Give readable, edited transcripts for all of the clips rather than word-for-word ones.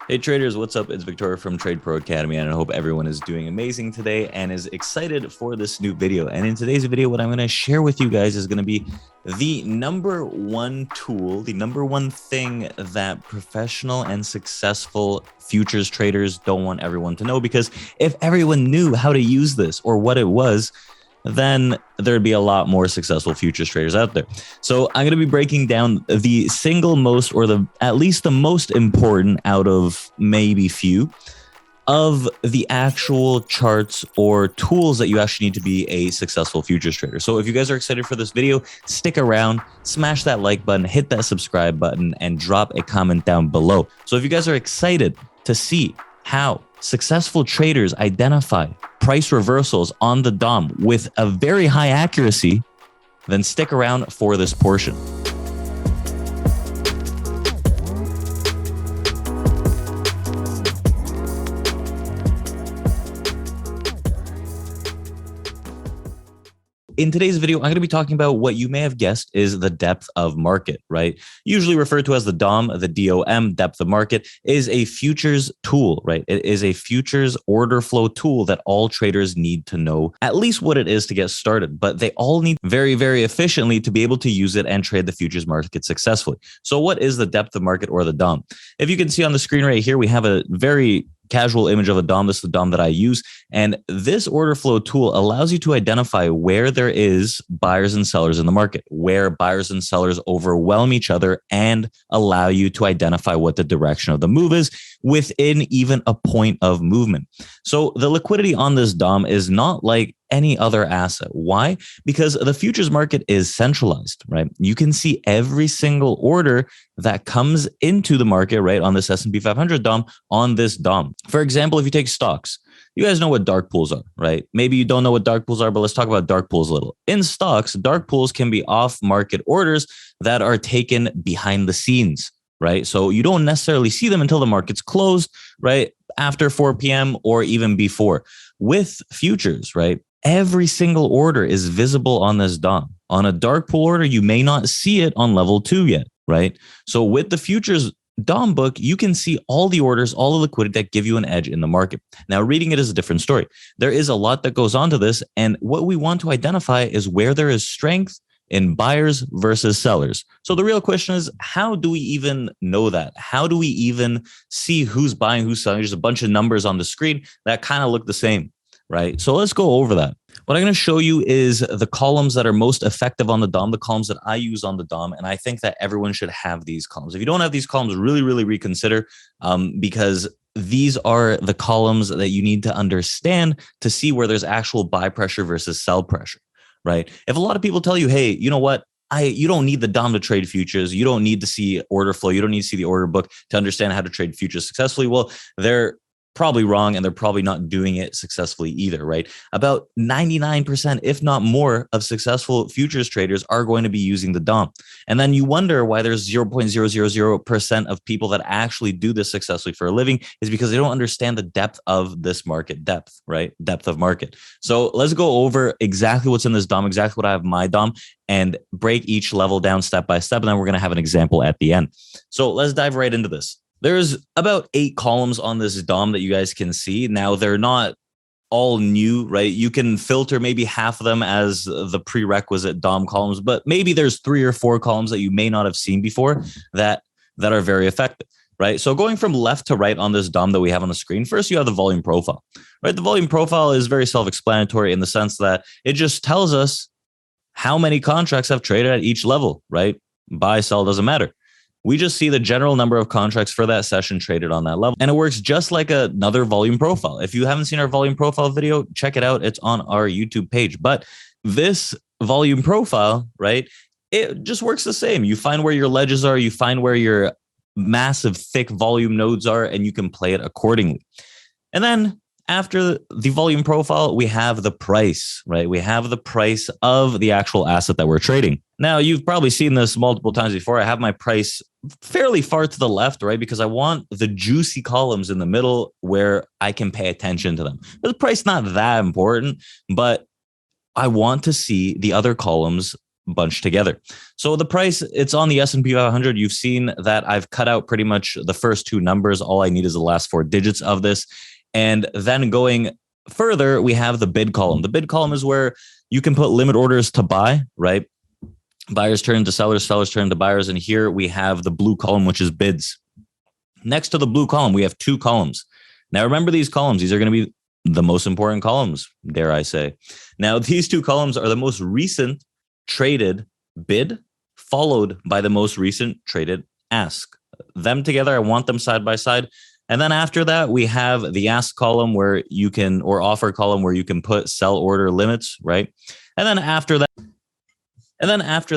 Hey traders, what's up? It's Victoria from TradePro Academy, and I hope everyone is doing amazing today and is excited for this new video. And in today's video, what I'm going to share with you guys is going to be the number one tool, the number one thing that professional and successful futures traders don't want everyone to know, because if everyone knew how to use this or what it was, then there'd be a lot more successful futures traders out there. So I'm going to be breaking down the single most, or at least the most important out of maybe few of the actual charts or tools that you actually need to be a successful futures trader. So if you guys are excited for this video, stick around, smash that like button, hit that subscribe button, and drop a comment down below. So if you guys are excited to see how successful traders identify price reversals on the DOM with a very high accuracy, then stick around for this portion. In today's video, I'm going to be talking about what you may have guessed is the depth of market, right? Usually referred to as the DOM, the DOM, depth of market, is a futures tool, right? It is a futures order flow tool that all traders need to know at least what it is to get started, but they all need very, very efficiently to be able to use it and trade the futures market successfully. So what is the depth of market, or the DOM? If you can see on the screen right here, we have a very casual image of a DOM. This is the DOM that I use. And this order flow tool allows you to identify where there is buyers and sellers in the market, where buyers and sellers overwhelm each other, and allow you to identify what the direction of the move is within even a point of movement. So the liquidity on this DOM is not like any other asset. Why? Because the futures market is centralized, right? You can see every single order that comes into the market, right, on this S&P 500 DOM on this DOM. For example, if you take stocks, you guys know what dark pools are, right? Maybe you don't know what dark pools are, but let's talk about dark pools a little. In stocks, dark pools can be off-market orders that are taken behind the scenes, right? So you don't necessarily see them until the market's closed, right, after 4 p.m. or even before. With futures, right, every single order is visible on this DOM. On a dark pool order, you may not see it on level 2 yet, right? So with the futures DOM book, you can see all the orders, all the liquidity that give you an edge in the market. Now, reading it is a different story. There is a lot that goes on to this, and what we want to identify is where there is strength in buyers versus sellers. So the real question is, how do we even know that? How do we even see who's buying, who's selling? There's a bunch of numbers on the screen that kind of look the same, right? So let's go over that. What I'm going to show you is the columns that are most effective on the DOM, the columns that I use on the DOM, and I think that everyone should have these columns. If you don't have these columns, really reconsider, because these are the columns that you need to understand to see where there's actual buy pressure versus sell pressure, right? If a lot of people tell you, hey, you know what? You don't need the DOM to trade futures. You don't need to see order flow. You don't need to see the order book to understand how to trade futures successfully. Well, they're probably wrong, and they're probably not doing it successfully either, right? About 99%, if not more, of successful futures traders are going to be using the DOM. And then you wonder why there's 0.000% of people that actually do this successfully for a living, is because they don't understand the depth of this market, depth, right? Depth of market. So let's go over exactly what's in this DOM, exactly what I have in my DOM, and break each level down step by step. And then we're going to have an example at the end. So let's dive right into this. There's about 8 columns on this DOM that you guys can see. Now, they're not all new, right? You can filter maybe half of them as the prerequisite DOM columns, but maybe there's 3 or 4 columns that you may not have seen before that are very effective, right? So going from left to right on this DOM that we have on the screen, first you have the volume profile, right? The volume profile is very self-explanatory in the sense that it just tells us how many contracts have traded at each level, right? Buy, sell, doesn't matter. We just see the general number of contracts for that session traded on that level. And it works just like another volume profile. If you haven't seen our volume profile video, check it out. It's on our YouTube page. But this volume profile, right, it just works the same. You find where your ledges are, you find where your massive, thick volume nodes are, and you can play it accordingly. And then after the volume profile, we have the price, right? We have the price of the actual asset that we're trading. Now, you've probably seen this multiple times before. I have my price fairly far to the left, right? Because I want the juicy columns in the middle where I can pay attention to them. The price not that important, but I want to see the other columns bunched together. So the price, it's on the S&P 500. You've seen that I've cut out pretty much the first two numbers. All I need is the last four digits of this. And then going further, we have the bid column. The bid column is where you can put limit orders to buy, right? Buyers turn to sellers, sellers turn to buyers. And here we have the blue column, which is bids. Next to the blue column, we have two columns. Now, remember these columns. These are going to be the most important columns, dare I say. Now, these two columns are the most recent traded bid, followed by the most recent traded ask. Them together, I want them side by side. And then after that, we have the ask column where you can, or offer column where you can put sell order limits, right? And then after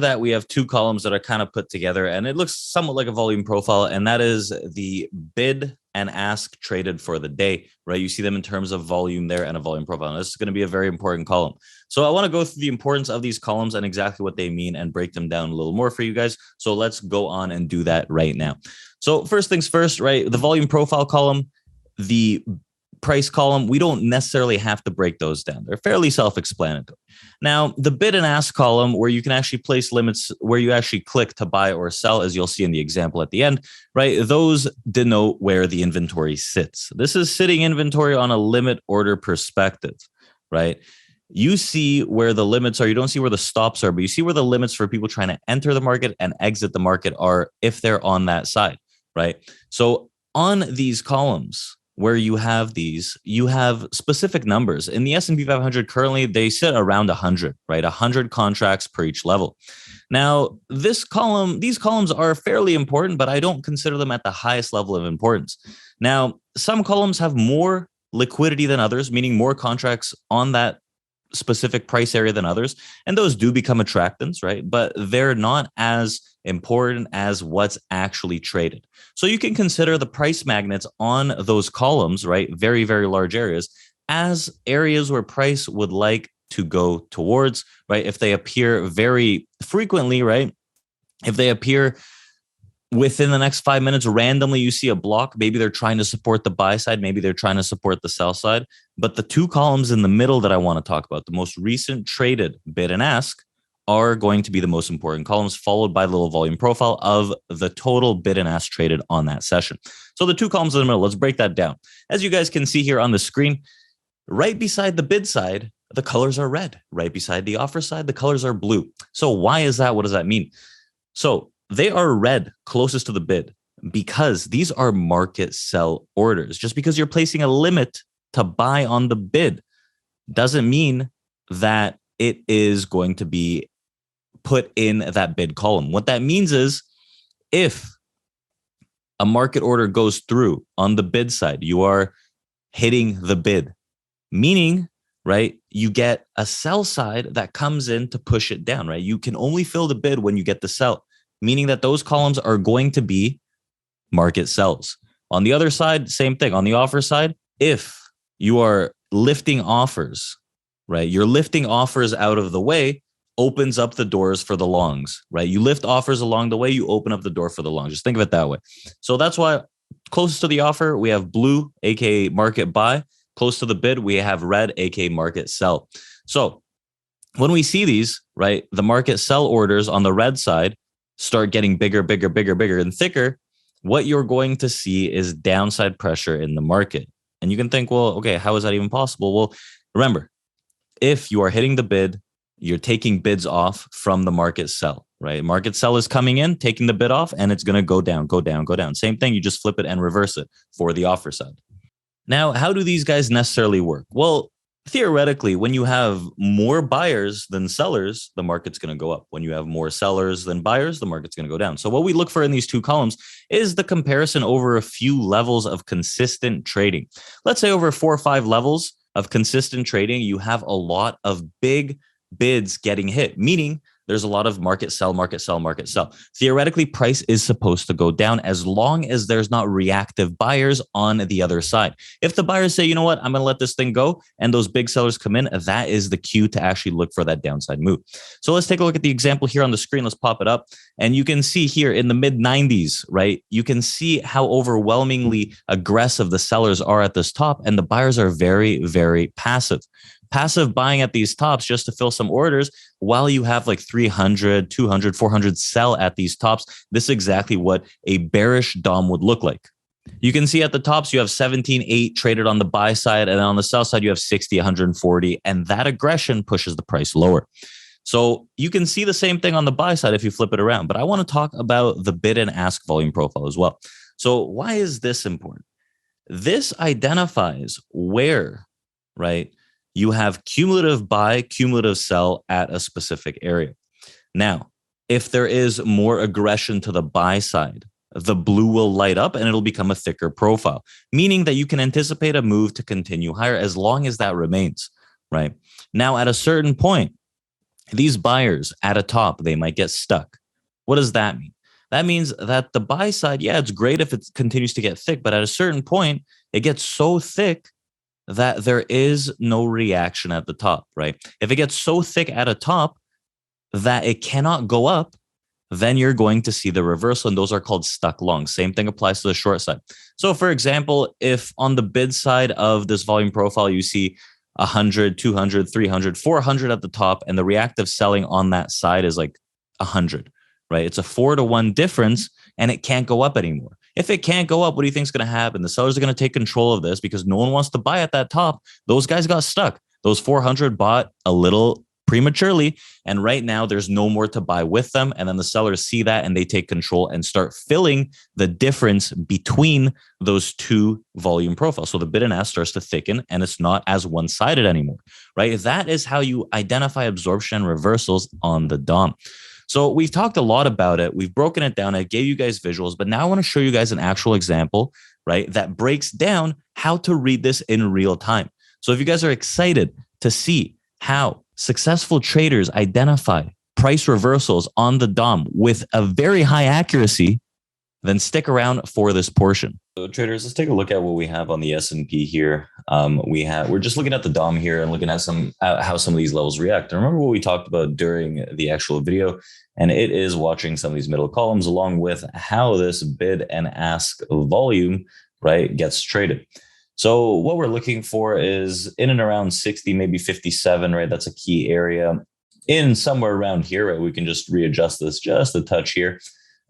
that, we have two columns that are kind of put together, and it looks somewhat like a volume profile, and that is the bid and ask traded for the day, right? You see them in terms of volume there and a volume profile. And this is going to be a very important column. So I want to go through the importance of these columns and exactly what they mean and break them down a little more for you guys. So let's go on and do that right now. So first things first, right? The volume profile column, the price column, we don't necessarily have to break those down. They're fairly self-explanatory. Now, the bid and ask column, where you can actually place limits, where you actually click to buy or sell, as you'll see in the example at the end, right? Those denote where the inventory sits. This is sitting inventory on a limit order perspective, right? You see where the limits are. You don't see where the stops are, but you see where the limits for people trying to enter the market and exit the market are if they're on that side, right? So on these columns, where you have these, you have specific numbers. In the S&P 500 currently, they sit around 100, right? 100 contracts per each level. Now, these columns are fairly important, but I don't consider them at the highest level of importance. Now, some columns have more liquidity than others, meaning more contracts on that specific price area than others. And those do become attractants, right? But they're not as important as what's actually traded. So you can consider the price magnets on those columns, right? Very, very large areas, as areas where price would like to go towards, right? If they appear very frequently, right? If they appear within the next 5 minutes, randomly you see a block, maybe they're trying to support the buy side, maybe they're trying to support the sell side. But the two columns in the middle that I want to talk about, the most recent traded bid and ask, are going to be the most important columns, followed by the little volume profile of the total bid and ask traded on that session. So the two columns in the middle, let's break that down. As you guys can see here on the screen, right beside the bid side, the colors are red. Right beside the offer side, the colors are blue. So why is that? What does that mean? So they are red closest to the bid because these are market sell orders. Just because you're placing a limit to buy on the bid doesn't mean that it is going to be put in that bid column. What that means is if a market order goes through on the bid side, you are hitting the bid, meaning, right, you get a sell side that comes in to push it down, right? You can only fill the bid when you get the sell, meaning that those columns are going to be market sells. On the other side, same thing. On the offer side, if you are lifting offers, right, you're lifting offers out of the way, opens up the doors for the longs, right? You lift offers along the way, you open up the door for the longs. Just think of it that way. So that's why closest to the offer, we have blue, aka market buy. Close to the bid, we have red, aka market sell. So when we see these, right, the market sell orders on the red side start getting bigger, bigger, bigger, bigger, and thicker, what you're going to see is downside pressure in the market. And you can think, well, okay, how is that even possible? Well, remember, if you are hitting the bid, you're taking bids off from the market sell, right? Market sell is coming in, taking the bid off, and it's going to go down, go down, go down. Same thing, you just flip it and reverse it for the offer side. Now, how do these guys necessarily work? Well, theoretically, when you have more buyers than sellers, the market's going to go up. When you have more sellers than buyers, the market's going to go down. So what we look for in these two columns is the comparison over a few levels of consistent trading. Let's say over 4 or 5 levels of consistent trading, you have a lot of big bids getting hit, meaning there's a lot of market sell, market sell, market sell. Theoretically, price is supposed to go down as long as there's not reactive buyers on the other side. If the buyers say, you know what, I'm going to let this thing go, and those big sellers come in, that is the cue to actually look for that downside move. So let's take a look at the example here on the screen. Let's pop it up. And you can see here in the mid 90s, right? You can see how overwhelmingly aggressive the sellers are at this top, and the buyers are very, very passive. passive buying at these tops just to fill some orders while you have like 300, 200, 400 sell at these tops. This is exactly what a bearish DOM would look like. You can see at the tops, you have 17.8 traded on the buy side, and on the sell side, you have 60, 140, and that aggression pushes the price lower. So you can see the same thing on the buy side if you flip it around. But I want to talk about the bid and ask volume profile as well. So why is this important? This identifies where, right, you have cumulative buy, cumulative sell at a specific area. Now, if there is more aggression to the buy side, the blue will light up and it'll become a thicker profile, meaning that you can anticipate a move to continue higher as long as that remains, right? Now, at a certain point, these buyers at a top, they might get stuck. What does that mean? That means that the buy side, yeah, it's great if it continues to get thick, but at a certain point, it gets so thick that there is no reaction at the top, right? If it gets so thick at a top that it cannot go up, then you're going to see the reversal, and those are called stuck longs. Same thing applies to the short side. So for example, if on the bid side of this volume profile, you see 100, 200, 300, 400 at the top, and the reactive selling on that side is like 100, right? It's a 4-to-1 difference, and it can't go up anymore. If it can't go up, what do you think is going to happen? The sellers are going to take control of this because no one wants to buy at that top. Those guys got stuck. Those 400 bought a little prematurely, and right now there's no more to buy with them. And then the sellers see that and they take control and start filling the difference between those two volume profiles. So the bid and ask starts to thicken and it's not as one-sided anymore, right? That is how you identify absorption reversals on the DOM. So we've talked a lot about it. We've broken it down. I gave you guys visuals, but now I want to show you guys an actual example, right, that breaks down how to read this in real time. So if you guys are excited to see how successful traders identify price reversals on the DOM with a very high accuracy, then stick around for this portion. So traders, let's take a look at what we have on the S&P here. We're just looking at the DOM here and looking at how some of these levels react. And remember what we talked about during the actual video, and it is watching some of these middle columns along with how this bid and ask volume, right, gets traded. So what we're looking for is in and around 60, maybe 57, right? That's a key area. In somewhere around here, right? We can just readjust this just a touch here.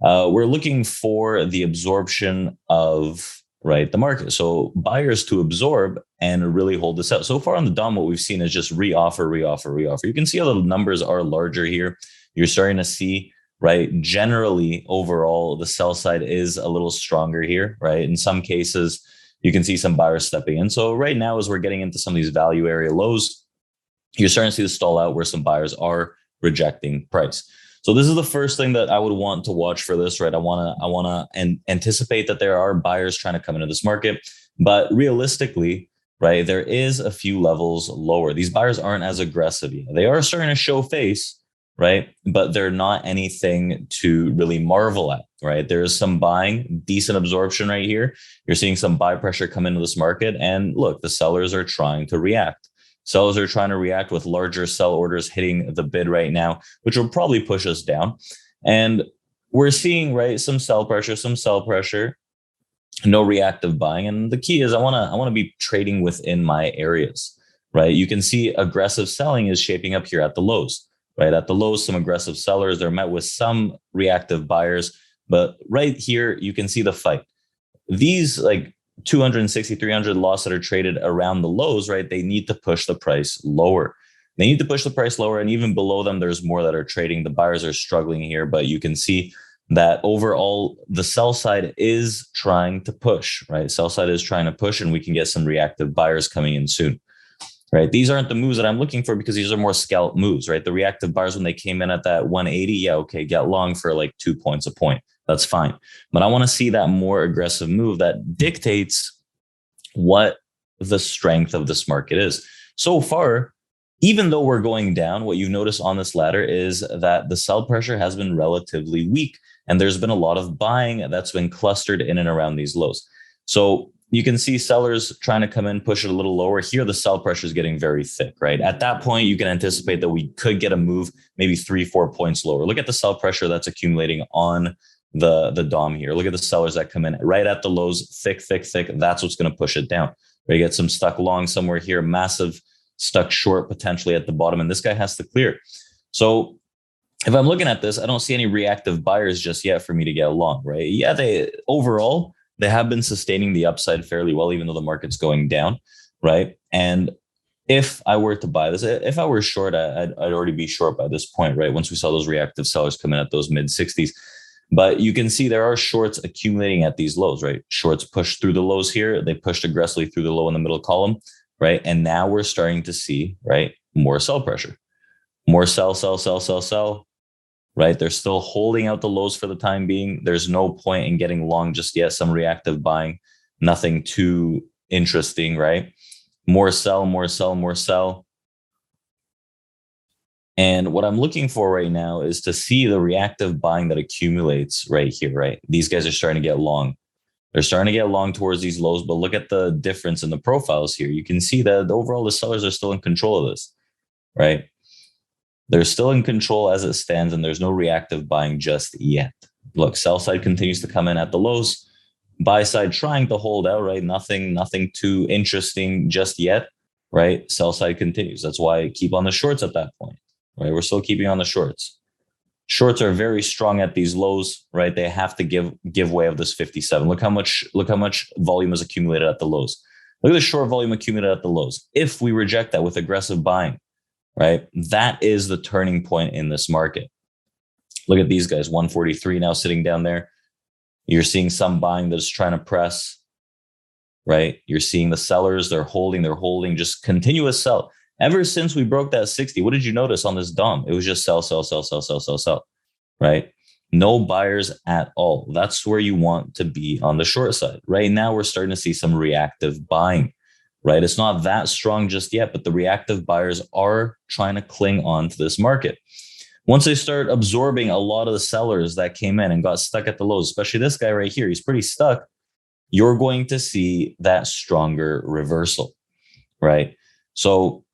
We're looking for the absorption of, right, the market. So buyers to absorb and really hold this out. So far on the DOM, what we've seen is just reoffer, reoffer, reoffer. You can see how the numbers are larger here. You're starting to see, right, generally overall, the sell side is a little stronger here, right? In some cases, you can see some buyers stepping in. So right now, as we're getting into some of these value area lows, you're starting to see the stall out where some buyers are rejecting price. So this is the first thing that I would want to watch for this, right? I want to anticipate that there are buyers trying to come into this market, but realistically, right, there is a few levels lower. These buyers aren't as aggressive yet. They are starting to show face, right? But they're not anything to really marvel at, right? There is some buying, decent absorption right here. You're seeing some buy pressure come into this market. And look, the sellers are trying to react. Sellers are trying to react with larger sell orders hitting the bid right now, which will probably push us down. And we're seeing, right, some sell pressure, no reactive buying. And the key is I want to be trading within my areas, right? You can see aggressive selling is shaping up here at the lows. Right at the lows, some aggressive sellers, they're met with some reactive buyers. But right here, you can see the fight. These like 260, 300 lots that are traded around the lows, right? They need to push the price lower. They need to push the price lower. And even below them, there's more that are trading. The buyers are struggling here, but you can see that overall, the sell side is trying to push, right? Sell side is trying to push, and we can get some reactive buyers coming in soon. Right. These aren't the moves that I'm looking for because these are more scalp moves, right? The reactive buyers, when they came in at that 180, yeah, okay, get long for like 2 points a point. That's fine. But I want to see that more aggressive move that dictates what the strength of this market is. So far, even though we're going down, what you've noticed on this ladder is that the sell pressure has been relatively weak. And there's been a lot of buying that's been clustered in and around these lows. So you can see sellers trying to come in, push it a little lower. Here, the sell pressure is getting very thick, right? At that point, you can anticipate that we could get a move maybe 3-4 points lower. Look at the sell pressure that's accumulating on the DOM here. Look at the sellers that come in right at the lows, thick, thick, thick. That's what's going to push it down. Right? You get some stuck long somewhere here, massive stuck short potentially at the bottom, and this guy has to clear. So if I'm looking at this, I don't see any reactive buyers just yet for me to get long, right? Yeah, they have been sustaining the upside fairly well, even though the market's going down, right? And if I were to buy this, if I were short, I'd already be short by this point, right? Once we saw those reactive sellers come in at those mid 60s. But you can see there are shorts accumulating at these lows, right? Shorts pushed through the lows here. They pushed aggressively through the low in the middle column, right? And now we're starting to see, right, more sell pressure. More sell, right? They're still holding out the lows for the time being. There's no point in getting long just yet. Some reactive buying, nothing too interesting, right? More sell. And what I'm looking for right now is to see the reactive buying that accumulates right here, right? These guys are starting to get long. They're starting to get long towards these lows, but look at the difference in the profiles here. You can see that overall the sellers are still in control of this, right? They're still in control as it stands, and there's no reactive buying just yet. Look, sell side continues to come in at the lows. Buy side trying to hold out, right? Nothing too interesting just yet, right? Sell side continues. That's why I keep on the shorts at that point, right? We're still keeping on the shorts. Shorts are very strong at these lows, right? They have to give way of this 57. Look how much volume is accumulated at the lows. Look at the short volume accumulated at the lows. If we reject that with aggressive buying, right, that is the turning point in this market. Look at these guys, 143 now sitting down there. You're seeing some buying that's trying to press, right? You're seeing the sellers, they're holding, just continuous sell. Ever since we broke that 60, what did you notice on this DOM? It was just sell, right? No buyers at all. That's where you want to be on the short side. Right now, we're starting to see some reactive buying, right? It's not that strong just yet, but the reactive buyers are trying to cling on to this market. Once they start absorbing a lot of the sellers that came in and got stuck at the lows, especially this guy right here, he's pretty stuck, you're going to see that stronger reversal, right? So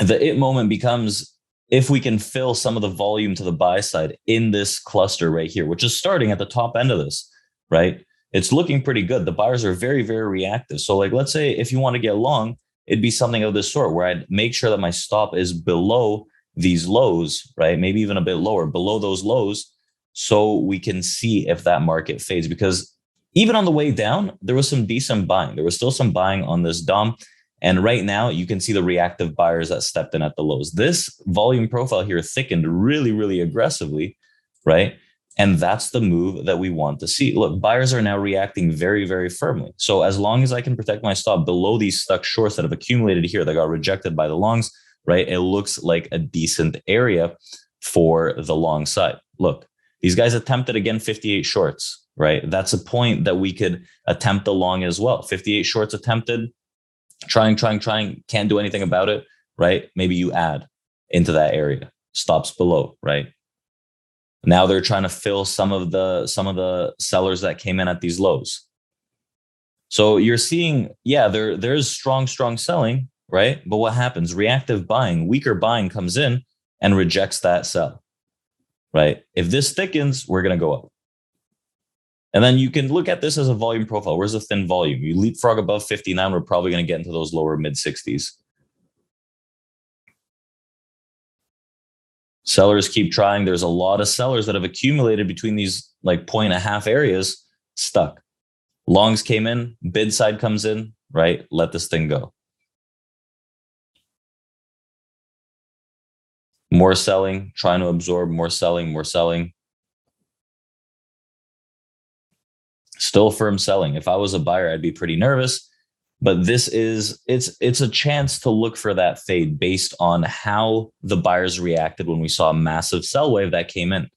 the it moment becomes if we can fill some of the volume to the buy side in this cluster right here, which is starting at the top end of this, right? It's looking pretty good. The buyers are very, very reactive. So like, let's say if you want to get long, it'd be something of this sort where I'd make sure that my stop is below these lows, right? Maybe even a bit lower, below those lows, so we can see if that market fades. Because even on the way down, there was some decent buying. There was still some buying on this DOM. And right now, you can see the reactive buyers that stepped in at the lows. This volume profile here thickened really, really aggressively, right? And that's the move that we want to see. Look, buyers are now reacting very, very firmly. So as long as I can protect my stop below these stuck shorts that have accumulated here that got rejected by the longs, right? It looks like a decent area for the long side. Look, these guys attempted again 58 shorts, right? That's a point that we could attempt the long as well. 58 shorts attempted, trying, can't do anything about it, right? Maybe you add into that area, stops below, right? Now they're trying to fill some of the sellers that came in at these lows. So you're seeing, yeah, there's strong selling, right? But what happens? Reactive buying, weaker buying comes in and rejects that sell, right? If this thickens, we're going to go up. And then you can look at this as a volume profile. Where's the thin volume? You leapfrog above 59, we're probably going to get into those lower mid 60s. Sellers keep trying. There's a lot of sellers that have accumulated between these like 1.5 areas stuck. Longs came in, bid side comes in, right? Let this thing go. More selling, trying to absorb, more selling. Still firm selling. If I was a buyer, I'd be pretty nervous. But this is, it's a chance to look for that fade based on how the buyers reacted when we saw a massive sell wave that came in,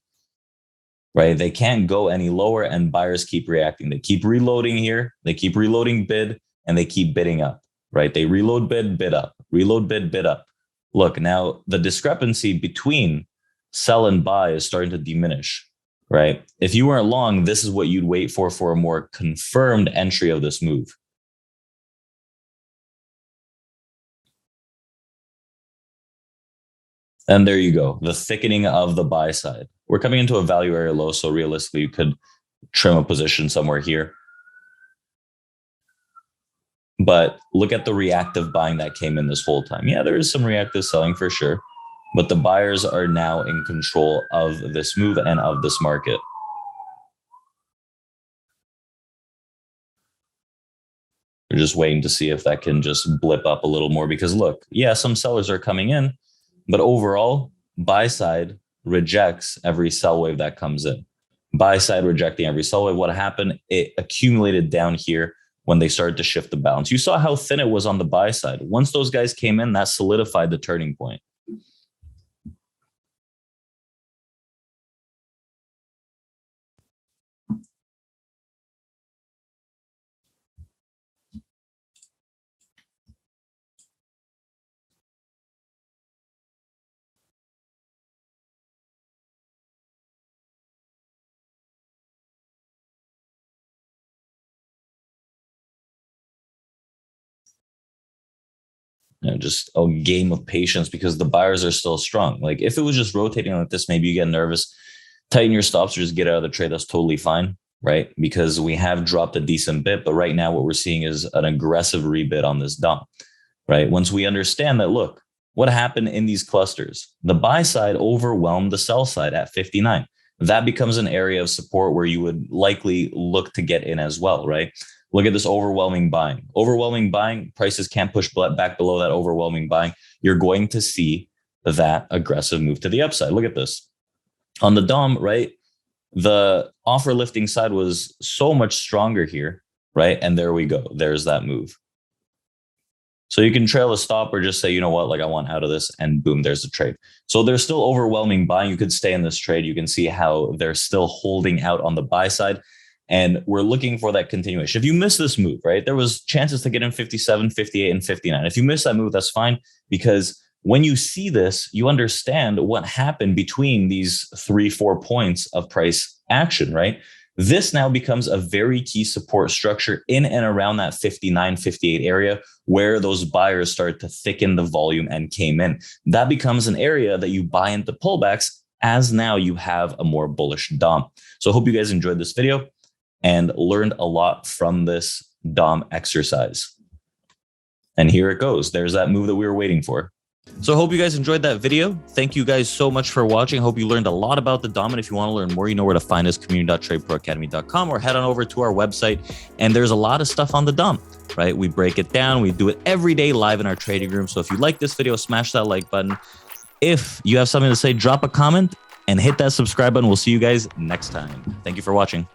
right? They can't go any lower and buyers keep reacting. They keep reloading here. They keep reloading bid and they keep bidding up, right? They reload bid up, reload bid up. Look, now the discrepancy between sell and buy is starting to diminish, right? If you weren't long, this is what you'd wait for a more confirmed entry of this move. And there you go, the thickening of the buy side. We're coming into a value area low, so realistically, you could trim a position somewhere here. But look at the reactive buying that came in this whole time. Yeah, there is some reactive selling for sure, but the buyers are now in control of this move and of this market. We're just waiting to see if that can just blip up a little more because look, yeah, some sellers are coming in, but overall, buy side rejects every sell wave that comes in. Buy side rejecting every sell wave. What happened? It accumulated down here when they started to shift the balance. You saw how thin it was on the buy side. Once those guys came in, that solidified the turning point. Just a game of patience because the buyers are still strong. Like if it was just rotating like this, maybe you get nervous, tighten your stops or just get out of the trade. That's totally fine, right? Because we have dropped a decent bit, but right now what we're seeing is an aggressive rebid on this dump, right? Once we understand that, look, what happened in these clusters? The buy side overwhelmed the sell side at 59. That becomes an area of support where you would likely look to get in as well, right? Look at this overwhelming buying. Overwhelming buying, prices can't push back below that overwhelming buying. You're going to see that aggressive move to the upside. Look at this. On the DOM, right? The offer lifting side was so much stronger here, right? And there we go. There's that move. So you can trail a stop or just say, you know what, like I want out of this and boom, there's a trade. So there's still overwhelming buying. You could stay in this trade. You can see how they're still holding out on the buy side. And we're looking for that continuation. If you miss this move, right, there was chances to get in 57, 58, and 59. If you miss that move, that's fine. Because when you see this, you understand what happened between these 3-4 points of price action, right? This now becomes a very key support structure in and around that 59, 58 area where those buyers start to thicken the volume and came in. That becomes an area that you buy into pullbacks as now you have a more bullish DOM. So I hope you guys enjoyed this video and learned a lot from this DOM exercise. And here it goes. There's that move that we were waiting for. So I hope you guys enjoyed that video. Thank you guys so much for watching. I hope you learned a lot about the DOM. And if you want to learn more, you know where to find us, community.tradeproacademy.com, or head on over to our website. And there's a lot of stuff on the DOM, right? We break it down. We do it every day live in our trading room. So if you like this video, smash that like button. If you have something to say, drop a comment and hit that subscribe button. We'll see you guys next time. Thank you for watching.